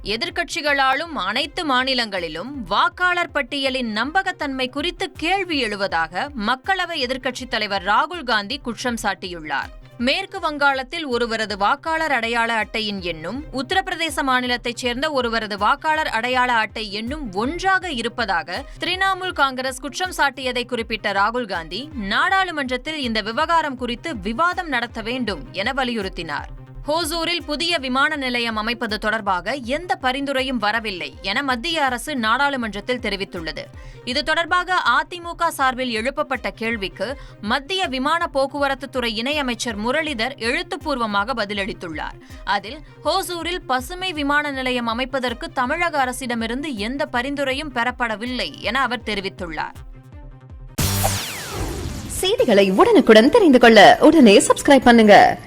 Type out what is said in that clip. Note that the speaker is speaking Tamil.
எதிர்க்கட்சிகளாலும் அனைத்து மாநிலங்களிலும் வாக்காளர் பட்டியலின் நம்பகத்தன்மை குறித்து கேள்வி எழுவதாக மக்களவை எதிர்க்கட்சித் தலைவர் ராகுல் காந்தி குற்றம் சாட்டியுள்ளார். மேற்கு வங்காளத்தில் ஒருவரது வாக்காளர் அடையாள அட்டையின் எண்ணும் உத்தரப்பிரதேச மாநிலத்தைச் சேர்ந்த ஒருவரது வாக்காளர் அடையாள அட்டை எண்ணும் ஒன்றாக இருப்பதாக திரிணாமுல் காங்கிரஸ் குற்றம் சாட்டியதை குறிப்பிட்ட ராகுல் காந்தி நாடாளுமன்றத்தில் இந்த விவகாரம் குறித்து விவாதம் நடத்த வேண்டும் என வலியுறுத்தினார். ஹோசூரில் புதிய விமான நிலையம் அமைப்பது தொடர்பாக எந்த பரிந்துரையும் வரவில்லை என மத்திய அரசு நாடாளுமன்றத்தில் தெரிவித்துள்ளது. இது தொடர்பாக அதிமுக சார்பில் எழுப்பப்பட்ட கேள்விக்கு மத்திய விமான போக்குவரத்து துறை இணையமைச்சர் முரளிதர் எழுத்துப்பூர்வமாக பதிலளித்துள்ளார். அதில் ஹோசூரில் பசுமை விமான நிலையம் அமைப்பதற்கு தமிழக அரசிடமிருந்து எந்த பரிந்துரையும் பெறப்படவில்லை என அவர் தெரிவித்துள்ளார். செய்திகளை உடனுக்குடன் தெரிந்து கொள்ள உடனே சப்ஸ்கிரைப் பண்ணுங்க.